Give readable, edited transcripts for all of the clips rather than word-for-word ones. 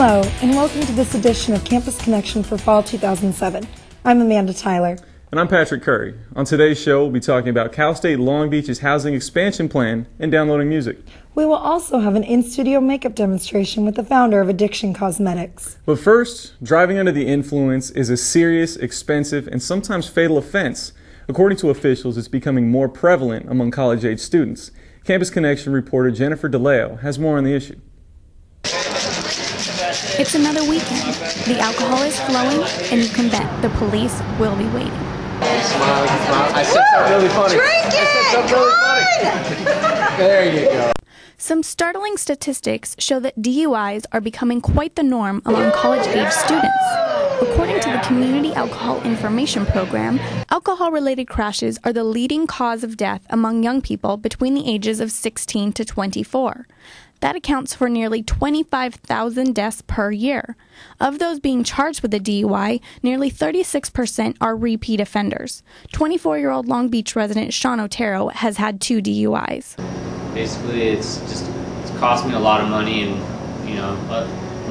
Hello, and welcome to this edition of Campus Connection for Fall 2007. I'm Amanda Tyler. And I'm Patrick Curry. On today's show, we'll be talking about Cal State Long Beach's housing expansion plan and downloading music. We will also have an in-studio makeup demonstration with the founder of Addiction Cosmetics. But first, driving under the influence is a serious, expensive, and sometimes fatal offense. According to officials, it's becoming more prevalent among college-age students. Campus Connection reporter Jennifer DeLeo has more on the issue. It's another weekend. The alcohol is flowing, and you can bet the police will be waiting. Smile, smile. I said something really funny. Drink it! Something really funny. There you go. Some startling statistics show that DUIs are becoming quite the norm among college-age students. According to the Community Alcohol Information Program, alcohol-related crashes are the leading cause of death among young people between the ages of 16 to 24. That accounts for nearly 25,000 deaths per year. Of those being charged with a DUI, nearly 36% are repeat offenders. 24-year-old Long Beach resident Sean Otero has had 2 DUIs. Basically, it's cost me a lot of money, and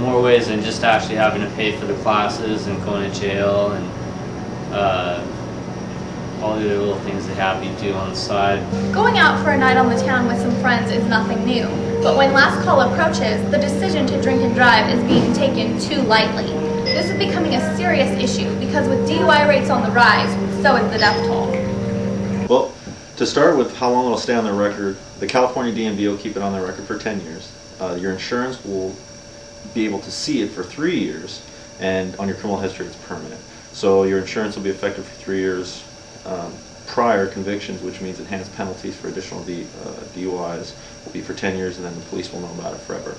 more ways than just actually having to pay for the classes and going to jail and all the other little things they have you do on the side. Going out for a night on the town with some friends is nothing new, but when last call approaches, the decision to drink and drive is being taken too lightly. This is becoming a serious issue because with DUI rates on the rise, so is the death toll. Well, to start with how long it'll stay on the record, the California DMV will keep it on the record for 10 years. Your insurance will be able to see it for 3 years, and on your criminal history it's permanent. So your insurance will be effective for 3 years prior convictions, which means enhanced penalties for additional DUIs will be for 10 years, and then the police will know about it forever.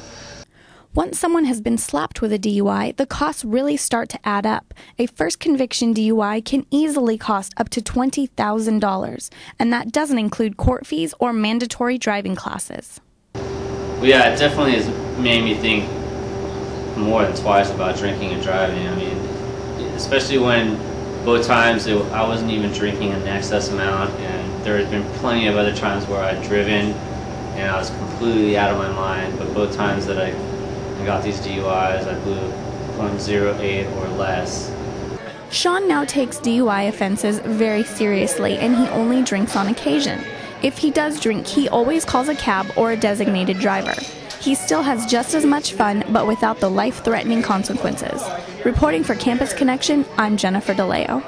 Once someone has been slapped with a DUI, the costs really start to add up. A first conviction DUI can easily cost up to $20,000, and that doesn't include court fees or mandatory driving classes. Well, yeah, it definitely has made me think more than twice about drinking and driving. I mean, especially when both times I wasn't even drinking an excess amount, and there had been plenty of other times where I'd driven and I was completely out of my mind, but both times that I got these DUIs, I blew 0.08 or less. Sean now takes DUI offenses very seriously, and he only drinks on occasion. If he does drink, he always calls a cab or a designated driver. He still has just as much fun, but without the life-threatening consequences. Reporting for Campus Connection, I'm Jennifer DeLeo.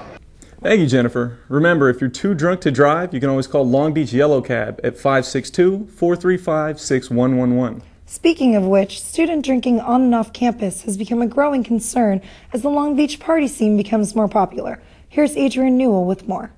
Thank you, Jennifer. Remember, if you're too drunk to drive, you can always call Long Beach Yellow Cab at 562-435-6111. Speaking of which, student drinking on and off campus has become a growing concern as the Long Beach party scene becomes more popular. Here's Adrian Newell with more.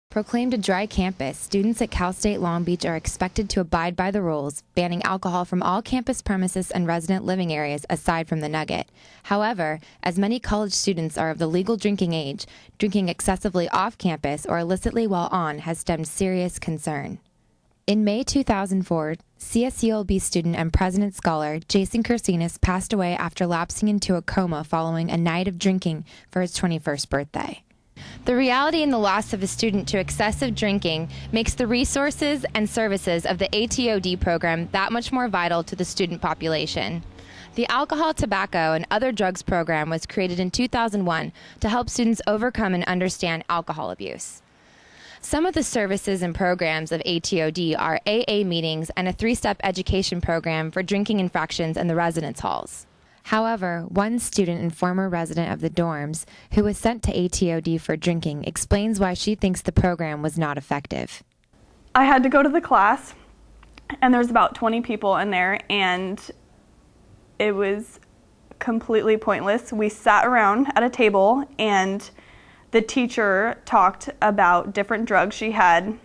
Proclaimed a dry campus, students at Cal State Long Beach are expected to abide by the rules, banning alcohol from all campus premises and resident living areas aside from the Nugget. However, as many college students are of the legal drinking age, drinking excessively off campus or illicitly while on has stemmed serious concern. In May 2004, CSULB student and president scholar Jason Kersinas passed away after lapsing into a coma following a night of drinking for his 21st birthday. The reality and the loss of a student to excessive drinking makes the resources and services of the ATOD program that much more vital to the student population. The Alcohol, Tobacco, and Other Drugs program was created in 2001 to help students overcome and understand alcohol abuse. Some of the services and programs of ATOD are AA meetings and a 3-step education program for drinking infractions in the residence halls. However, one student and former resident of the dorms who was sent to ATOD for drinking explains why she thinks the program was not effective. I had to go to the class, and there's about 20 people in there, and it was completely pointless. We sat around at a table, and the teacher talked about different drugs. She had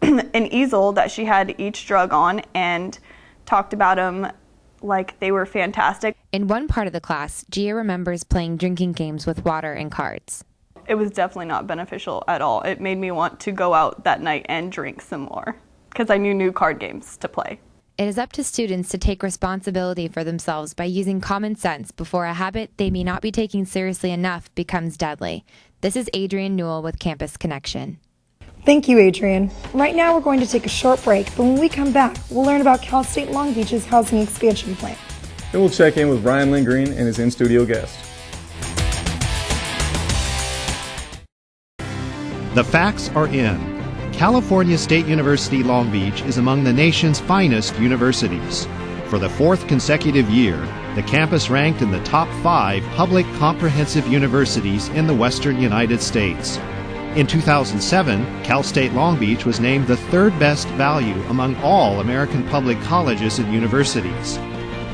an easel that she had each drug on and talked about them like they were fantastic. In one part of the class, Gia remembers playing drinking games with water and cards. It was definitely not beneficial at all. It made me want to go out that night and drink some more because I knew new card games to play. It is up to students to take responsibility for themselves by using common sense before a habit they may not be taking seriously enough becomes deadly. This is Adrian Newell with Campus Connection. Thank you, Adrian. Right now we're going to take a short break, but when we come back, we'll learn about Cal State Long Beach's housing expansion plan. Then we'll check in with Ryan Lindgreen and his in-studio guest. The facts are in. California State University Long Beach is among the nation's finest universities. For the 4th consecutive year, the campus ranked in the top 5 public comprehensive universities in the western United States. In 2007, Cal State Long Beach was named the 3rd best value among all American public colleges and universities.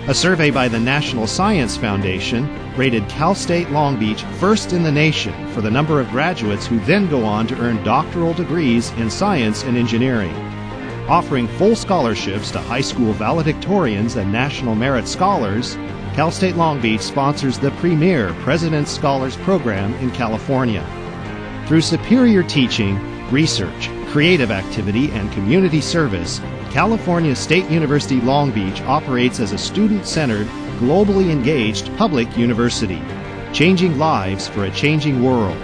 A survey by the National Science Foundation rated Cal State Long Beach first in the nation for the number of graduates who then go on to earn doctoral degrees in science and engineering. Offering full scholarships to high school valedictorians and National Merit Scholars, Cal State Long Beach sponsors the premier President's Scholars Program in California. Through superior teaching, research, creative activity, and community service, California State University Long Beach operates as a student-centered, globally engaged public university, changing lives for a changing world.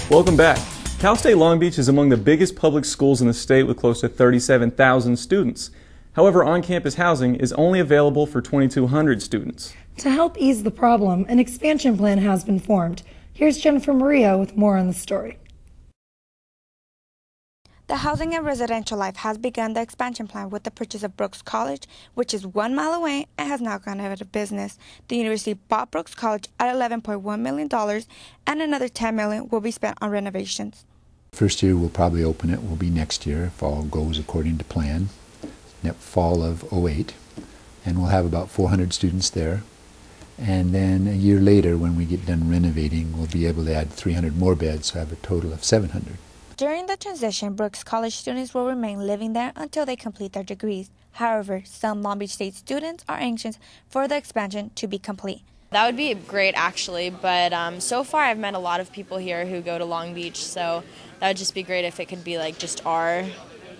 Welcome back. Cal State Long Beach is among the biggest public schools in the state with close to 37,000 students. However, on-campus housing is only available for 2,200 students. To help ease the problem, an expansion plan has been formed. Here's Jennifer Maria with more on the story. The Housing and Residential Life has begun the expansion plan with the purchase of Brooks College, which is 1 mile away and has now gone out of business. The university bought Brooks College at $11.1 million, and another $10 million will be spent on renovations. First year we'll probably open it will be next year if all goes according to plan, fall of '08, and we'll have about 400 students there. And then a year later, when we get done renovating, we'll be able to add 300 more beds, so have a total of 700. During the transition, Brooks College students will remain living there until they complete their degrees. However, some Long Beach State students are anxious for the expansion to be complete. That would be great, actually, but so far I've met a lot of people here who go to Long Beach, so that would just be great if it could be just our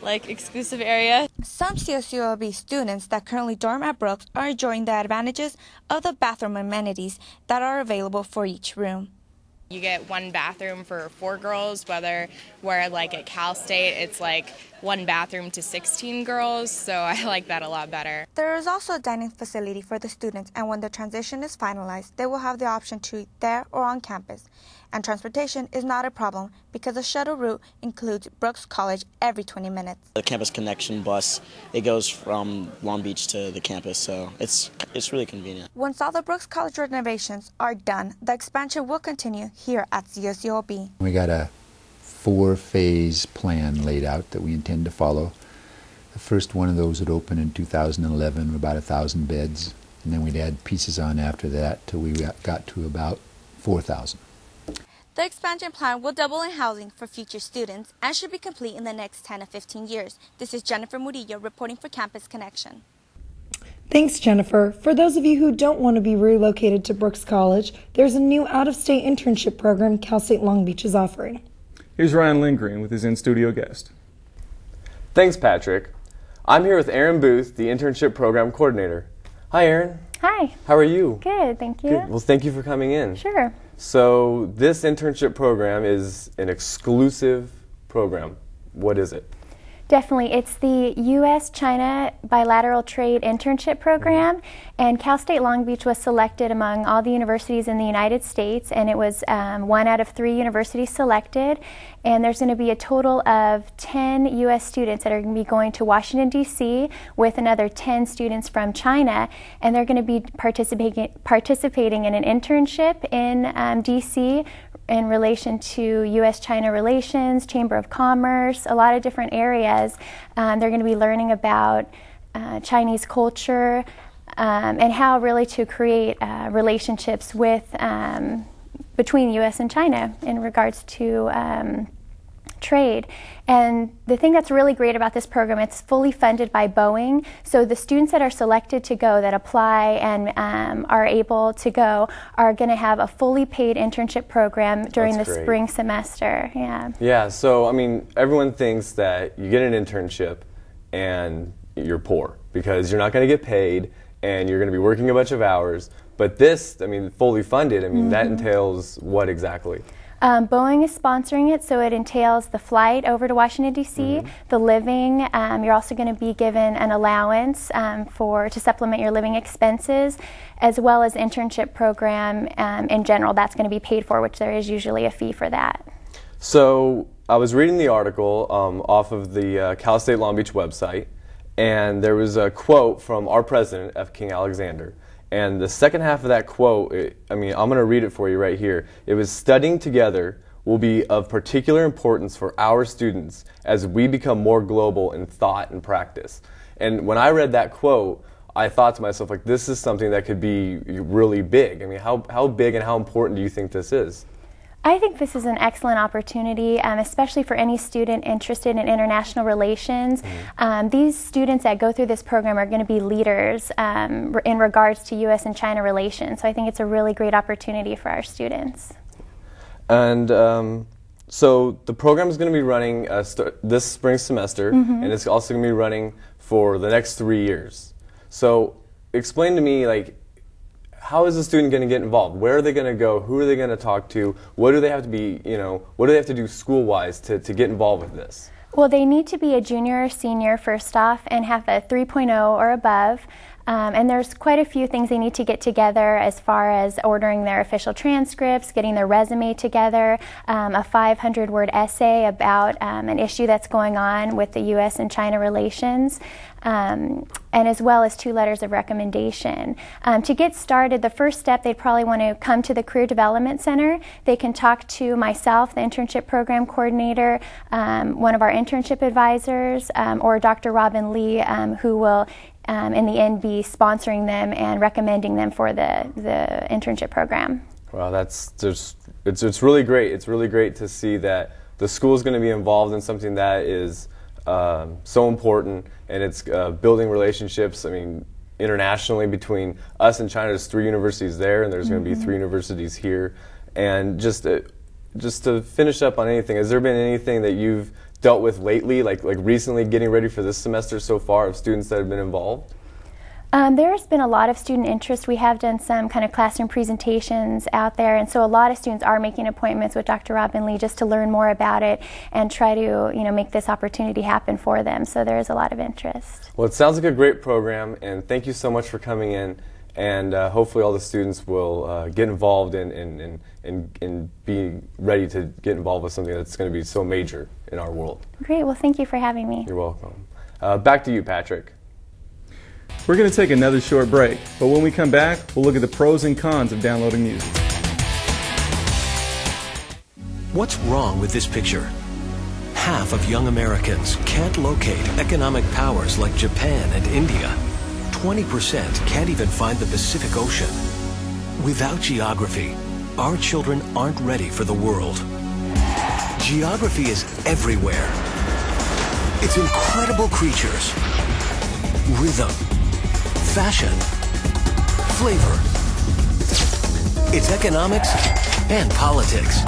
exclusive area. Some CSULB students that currently dorm at Brooks are enjoying the advantages of the bathroom amenities that are available for each room. You get one bathroom for 4 girls, where at Cal State it's 1 bathroom to 16 girls, so I like that a lot better. There is also a dining facility for the students, and when the transition is finalized, they will have the option to eat there or on campus. And transportation is not a problem because the shuttle route includes Brooks College every 20 minutes. The campus connection bus, it goes from Long Beach to the campus, so it's really convenient. Once all the Brooks College renovations are done, the expansion will continue here at CSULB. We got a 4-phase plan laid out that we intend to follow. The first one of those would open in 2011 with about 1,000 beds, and then we'd add pieces on after that till we got to about 4,000. The expansion plan will double in housing for future students and should be complete in the next 10 to 15 years. This is Jennifer Murillo reporting for Campus Connection. Thanks, Jennifer. For those of you who don't want to be relocated to Brooks College, there's a new out-of-state internship program Cal State Long Beach is offering. Here's Ryan Lindgreen with his in-studio guest. Thanks, Patrick. I'm here with Erin Booth, the internship program coordinator. Hi, Erin. Hi. How are you? Good, thank you. Good. Well, thank you for coming in. Sure. So this internship program is an exclusive program. What is it? Definitely. It's the U.S.-China Bilateral Trade Internship Program, and Cal State Long Beach was selected among all the universities in the United States, and it was 1 out of 3 universities selected, and there's going to be a total of 10 U.S. students that are going to be going to Washington, D.C. with another 10 students from China, and they're going to be participating in an internship in D.C., in relation to U.S.-China relations, Chamber of Commerce, a lot of different areas. They're going to be learning about Chinese culture and how really to create relationships with between U.S. and China in regards to trade. And the thing that's really great about this program, it's fully funded by Boeing. So the students that are selected to go, that apply and are able to go, are going to have a fully paid internship program during the spring semester. Yeah. Yeah, so I mean, everyone thinks that you get an internship and you're poor because you're not going to get paid and you're going to be working a bunch of hours. But this, I mean, fully funded, I mean, that entails what exactly? Boeing is sponsoring it, so it entails the flight over to Washington, D.C., the living. You're also going to be given an allowance to supplement your living expenses, as well as internship program in general. That's going to be paid for, which there is usually a fee for that. So I was reading the article off of the Cal State Long Beach website, and there was a quote from our president, F. King Alexander. And the second half of that quote, I'm going to read it for you right here. It was, "Studying together will be of particular importance for our students as we become more global in thought and practice." And when I read that quote, I thought to myself, like, this is something that could be really big. I mean, how big and how important do you think this is? I think this is an excellent opportunity, especially for any student interested in international relations. These students that go through this program are going to be leaders in regards to U.S. and China relations. So I think it's a really great opportunity for our students. And so the program is going to be running this spring semester, and it's also going to be running for the next 3 years. So explain to me, like, how is the student going to get involved? Where are they going to go? Who are they going to talk to? What do they have to be, what do they have to do school-wise to get involved with this? Well, they need to be a junior or senior first off and have a 3.0 or above. And there's quite a few things they need to get together as far as ordering their official transcripts, getting their resume together, a 500-word essay about an issue that's going on with the U.S. and China relations, and as well as 2 letters of recommendation. To get started, the first step, they'd probably want to come to the Career Development Center. They can talk to myself, the internship program coordinator, one of our internship advisors, or Dr. Robin Lee, who will in the end be sponsoring them and recommending them for the internship program. Wow, it's really great. It's really great to see that the school is going to be involved in something that is so important, and it's building relationships. I mean, internationally between us and China. There's 3 universities there, and there's going to be 3 universities here. And just to finish up on anything, has there been anything that you've dealt with lately, like recently, getting ready for this semester so far, of students that have been involved? There's been a lot of student interest. We have done some kind of classroom presentations out there, and so a lot of students are making appointments with Dr. Robin Lee just to learn more about it and try to make this opportunity happen for them. So there is a lot of interest. Well, it sounds like a great program, and thank you so much for coming in. And hopefully all the students will get involved and be ready to get involved with something that's going to be so major in our world. Great. Well, thank you for having me. You're welcome. Back to you, Patrick. We're going to take another short break, but when we come back, we'll look at the pros and cons of downloading music. What's wrong with this picture? Half of young Americans can't locate economic powers like Japan and India. 20% can't even find the Pacific Ocean. Without geography, our children aren't ready for the world. Geography is everywhere. It's incredible creatures, rhythm, fashion, flavor. It's economics and politics.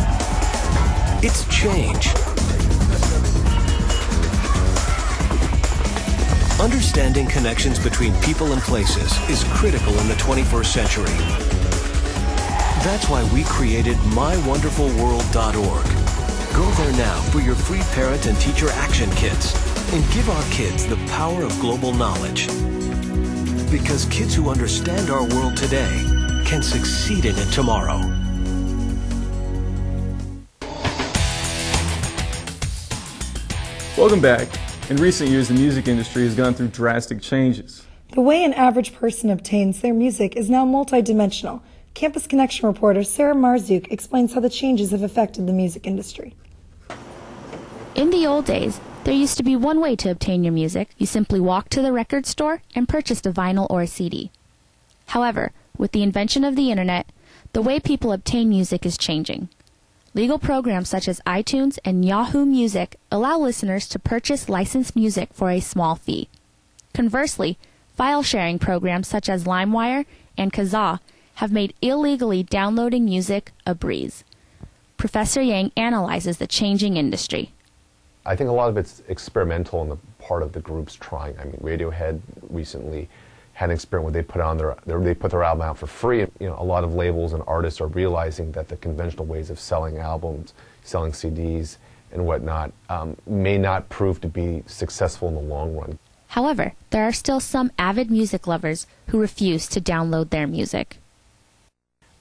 It's change. Understanding connections between people and places is critical in the 21st century. That's why we created mywonderfulworld.org. Go there now for your free parent and teacher action kits and give our kids the power of global knowledge. Because kids who understand our world today can succeed in it tomorrow. Welcome back. In recent years, the music industry has gone through drastic changes. The way an average person obtains their music is now multidimensional. Campus Connection reporter Sarah Marzuk explains how the changes have affected the music industry. In the old days, there used to be one way to obtain your music. You simply walked to the record store and purchased a vinyl or a CD. However, with the invention of the internet, the way people obtain music is changing. Legal programs such as iTunes and Yahoo Music allow listeners to purchase licensed music for a small fee. Conversely, file-sharing programs such as LimeWire and Kazaa have made illegally downloading music a breeze. Professor Yang analyzes the changing industry. I think a lot of it's experimental on the part of the groups trying. I mean, Radiohead recently had an experience where they put their album out for free. You know, a lot of labels and artists are realizing that the conventional ways of selling albums, selling CDs and whatnot, may not prove to be successful in the long run. However, there are still some avid music lovers who refuse to download their music.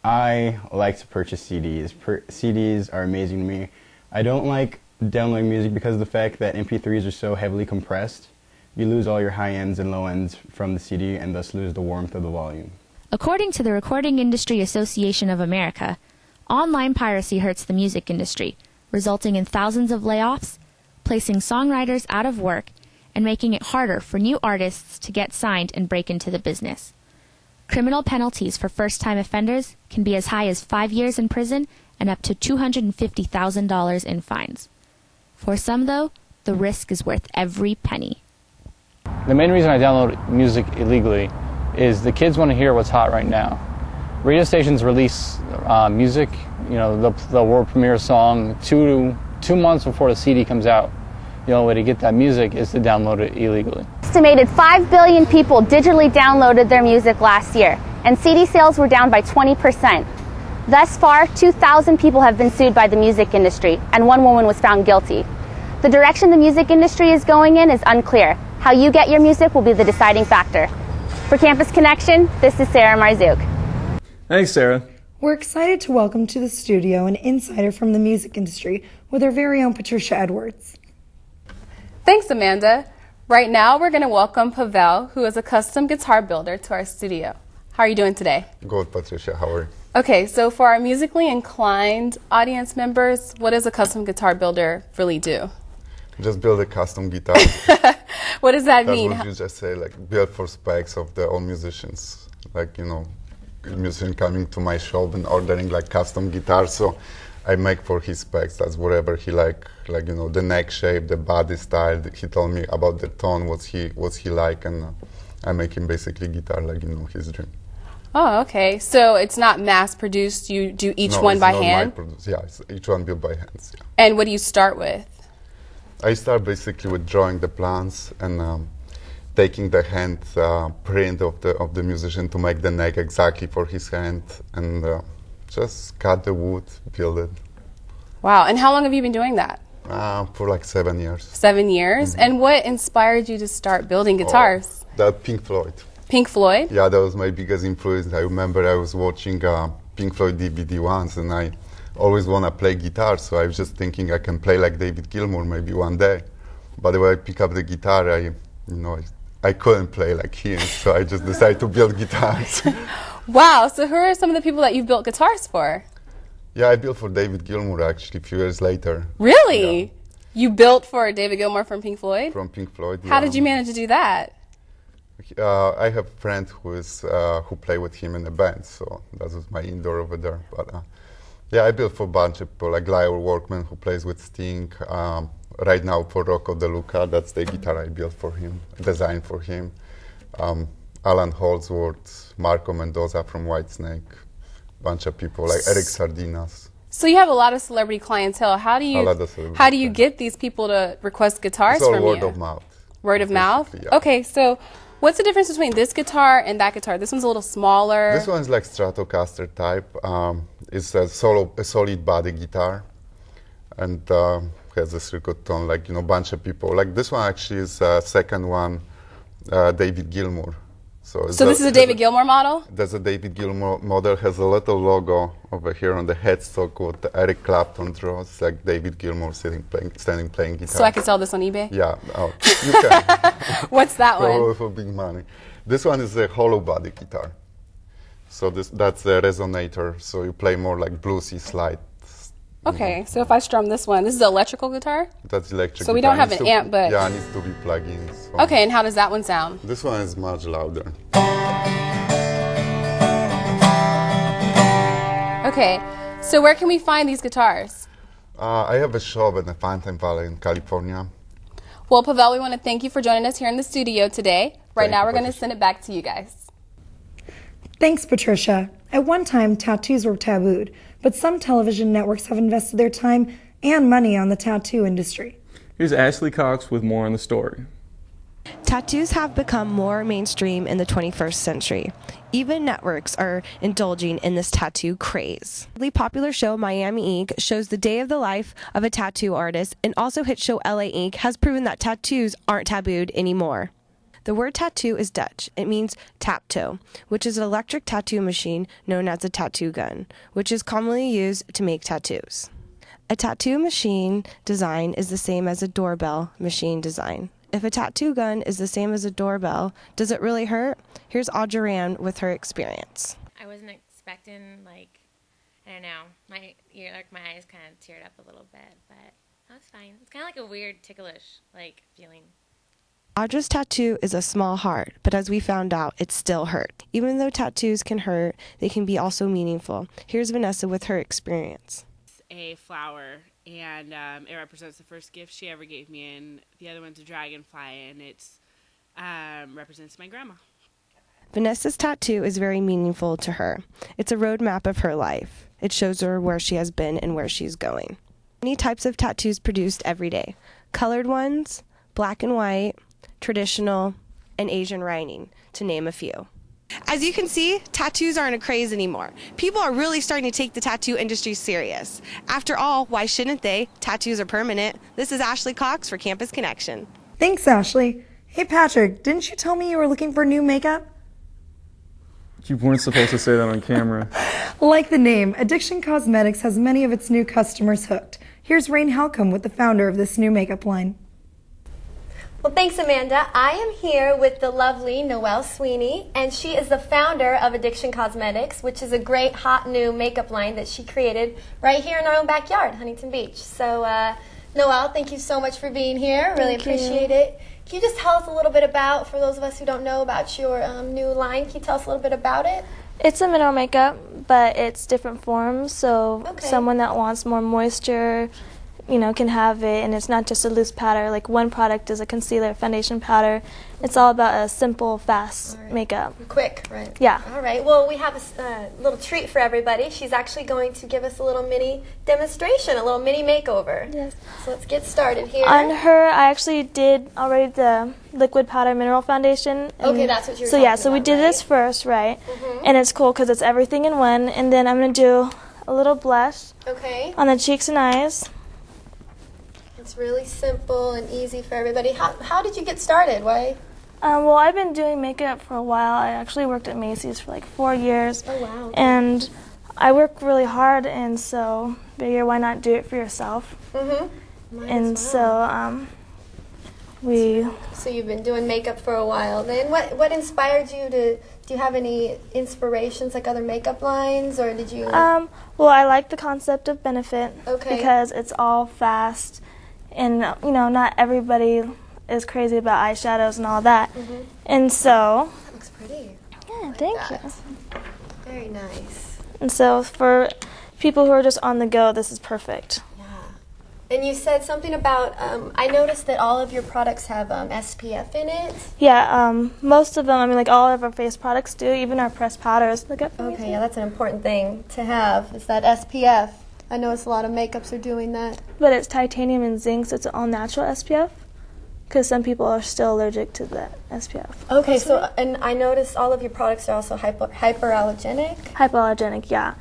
I like to purchase CDs. CDs are amazing to me. I don't like downloading music because of the fact that MP3s are so heavily compressed. You lose all your high ends and low ends from the CD and thus lose the warmth of the volume. According to the Recording Industry Association of America, online piracy hurts the music industry, resulting in thousands of layoffs, placing songwriters out of work, and making it harder for new artists to get signed and break into the business. Criminal penalties for first-time offenders can be as high as 5 years in prison and up to $250,000 in fines. For some, though, the risk is worth every penny. The main reason I download music illegally is the kids want to hear what's hot right now. Radio stations release music, you know, the world premiere song two months before the CD comes out. The only way to get that music is to download it illegally. Estimated 5 billion people digitally downloaded their music last year, and CD sales were down by 20%. Thus far, 2,000 people have been sued by the music industry, and 1 woman was found guilty. The direction the music industry is going in is unclear. How you get your music will be the deciding factor. For Campus Connection, this is Sarah Marzouk. Thanks, Sarah. We're excited to welcome to the studio an insider from the music industry with our very own Patricia Edwards. Thanks, Amanda. Right now, we're going to welcome Pavel, who is a custom guitar builder, to our studio. How are you doing today? Good, Patricia. How are you? Okay, so for our musically inclined audience members, what does a custom guitar builder really do? Just build a custom guitar. What does that mean? That's what you just say, like build for specs of the all musicians. Like, you know, musician coming to my shop and ordering like custom guitar, so I make for his specs. That's whatever he like you know, the neck shape, the body style. He told me about the tone, what's he like, and I make him basically guitar like, you know, his dream. Oh, okay. So it's not mass produced. You do each one by hand? Yeah, each one built by hands. Yeah. And what do you start with? I start basically with drawing the plans and taking the hand print of the musician to make the neck exactly for his hand, and just cut the wood, build it. Wow. And how long have you been doing that? For like 7 years. 7 years? Mm-hmm. And what inspired you to start building guitars? That Pink Floyd. Pink Floyd? Yeah, that was my biggest influence. I remember I was watching Pink Floyd DVD once, and I always want to play guitar, so I was just thinking I can play like David Gilmour maybe one day. But when I pick up the guitar, I couldn't play like him, so I just decided to build guitars. Wow, so who are some of the people that you've built guitars for? Yeah, I built for David Gilmour actually a few years later. Really? Yeah. You built for David Gilmour from Pink Floyd? From Pink Floyd, How did you manage to do that? I have a friend who play with him in a band, so that was my indoor over there. But yeah, I built for a bunch of people, like Lyle Workman, who plays with Sting. Right now for Rocco De Luca, that's the guitar I built for him, designed for him. Alan Holdsworth, Marco Mendoza from Whitesnake, bunch of people like Eric Sardinas. So you have a lot of celebrity clientele. How do you get these people to request guitars it's all from word you? of mouth. Word of mouth? Yeah. Okay, so what's the difference between this guitar and that guitar? This one's a little smaller. This one's like Stratocaster type. It's a solid body guitar, and has a circuit tone, like, you know, bunch of people. Like this one actually is second one, David Gilmour. So this is a David Gilmour model? There's a David Gilmour model, has a little logo over here on the headstock with Eric Clapton draws, like David Gilmour standing playing guitar. So I can sell this on eBay? Yeah, you can. What's that one? For big money. This one is a hollow body guitar. So that's a resonator, so you play more like bluesy slide. Okay, so if I strum this one, this is an electrical guitar? That's electric. So we don't have an amp, but... Yeah, it needs to be plugged in. So. Okay, and how does that one sound? This one is much louder. Okay, so where can we find these guitars? I have a shop in the Fountain Valley in California. Well, Pavel, we want to thank you for joining us here in the studio today. Right now, we're going to send it back to you guys. Thanks, Patricia. At one time, tattoos were tabooed, but some television networks have invested their time and money on the tattoo industry. Here's Ashley Cox with more on the story. Tattoos have become more mainstream in the 21st century. Even networks are indulging in this tattoo craze. The popular show Miami Ink shows the day of the life of a tattoo artist, and also hit show LA Ink has proven that tattoos aren't tabooed anymore. The word tattoo is Dutch. It means tap-toe, which is an electric tattoo machine known as a tattoo gun, which is commonly used to make tattoos. A tattoo machine design is the same as a doorbell machine design. If a tattoo gun is the same as a doorbell, does it really hurt? Here's Audrey with her experience. I wasn't expecting, like, I don't know, my eyes kind of teared up a little bit, but that was fine. It's kind of like a weird ticklish, like, feeling. Audra's tattoo is a small heart, but as we found out, it still hurt. Even though tattoos can hurt, they can be also meaningful. Here's Vanessa with her experience. It's a flower, and it represents the first gift she ever gave me, and the other one's a dragonfly, and it represents my grandma. Vanessa's tattoo is very meaningful to her. It's a roadmap of her life. It shows her where she has been and where she's going. Many types of tattoos produced every day. Colored ones, black and white, traditional, and Asian writing, to name a few. As you can see, tattoos aren't a craze anymore. People are really starting to take the tattoo industry serious. After all, why shouldn't they? Tattoos are permanent. This is Ashley Cox for Campus Connection. Thanks, Ashley. Hey, Patrick, didn't you tell me you were looking for new makeup? You weren't supposed to say that on camera. Like the name, Addiction Cosmetics has many of its new customers hooked. Here's Rain Halcomb with the founder of this new makeup line. Well, thanks, Amanda. I am here with the lovely Noelle Sweeney, and she is the founder of Addiction Cosmetics, which is a great, hot, new makeup line that she created right here in our own backyard, Huntington Beach. So, Noelle, thank you so much for being here. Really appreciate it. Can you just tell us a little bit about, for those of us who don't know about your new line, can you tell us a little bit about it? It's a mineral makeup, but it's different forms, so someone that wants more moisture, you know, can have it, and it's not just a loose powder. Like one product is a concealer, foundation powder. It's all about a simple, fast makeup. Quick, right? Yeah. All right. Well, we have a little treat for everybody. She's actually going to give us a little mini demonstration, a little mini makeover. Yes. So let's get started here. On her, I actually did already the liquid powder mineral foundation. Okay, that's what you were So talking yeah, so we about, did right? this first, right? And it's cool because it's everything in one. And then I'm going to do a little blush on the cheeks and eyes. It's really simple and easy for everybody. How did you get started? Why? Well, I've been doing makeup for a while. I actually worked at Macy's for like 4 years. Oh, wow. And I work really hard, and so figure why not do it for yourself? And so So you've been doing makeup for a while. Then what inspired you to? Do you have any inspirations, like other makeup lines, or did you? Well, I like the concept of Benefit because it's all fast, and you know, not everybody is crazy about eyeshadows and all that. And so. That looks pretty. Yeah, thank you. Very nice. And so for people who are just on the go, this is perfect. And you said something about, I noticed that all of your products have SPF in it. Yeah, most of them, I mean, like all of our face products do, even our pressed powders. Look at Okay, yeah, that's an important thing to have, is that SPF. I noticed a lot of makeups are doing that. But it's titanium and zinc, so it's an all-natural SPF, because some people are still allergic to that SPF. Okay, so, and I noticed all of your products are also hyperallergenic. Hypoallergenic, yeah.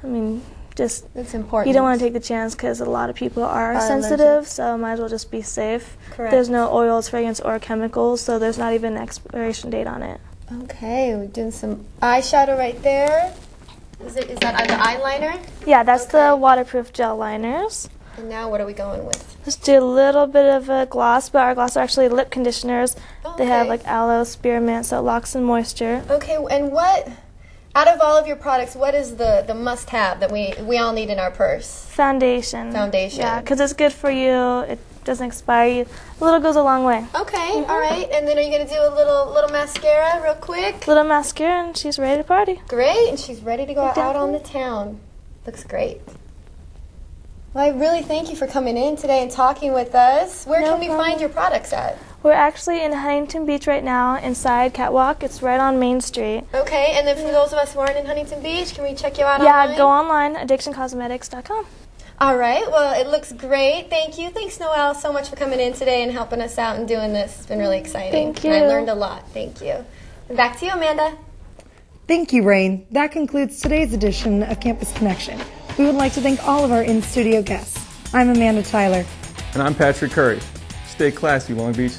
I mean, just it's important. You don't want to take the chance because a lot of people are sensitive, allergic. So might as well just be safe. Correct. There's no oils, fragrance, or chemicals, so there's not even an expiration date on it. Okay, we're doing some eyeshadow right there. Is that the eyeliner? Yeah, that's the waterproof gel liners. And now what are we going with? Just do a little bit of a gloss, but our gloss are actually lip conditioners. They have like aloe, spearmint, so it locks in moisture. Okay, and what? Out of all of your products, what is the must-have that we all need in our purse? Foundation. Foundation. Yeah, because it's good for you. It doesn't expire. A little goes a long way. Okay, all right. And then are you going to do a little mascara real quick? Little mascara, and she's ready to party. Great, and she's ready to go out on the town. Looks great. Well, I really thank you for coming in today and talking with us. Where can we find your products at? We're actually in Huntington Beach right now, inside Catwalk. It's right on Main Street. Okay, and then for those of us who aren't in Huntington Beach, can we check you out online? Yeah, go online, addictioncosmetics.com. All right, well, it looks great. Thank you. Thanks, Noelle, so much for coming in today and helping us out and doing this. It's been really exciting. Thank you. And I learned a lot. Thank you. And back to you, Amanda. Thank you, Rain. That concludes today's edition of Campus Connection. We would like to thank all of our in-studio guests. I'm Amanda Tyler. And I'm Patrick Curry. Stay classy, Long Beach.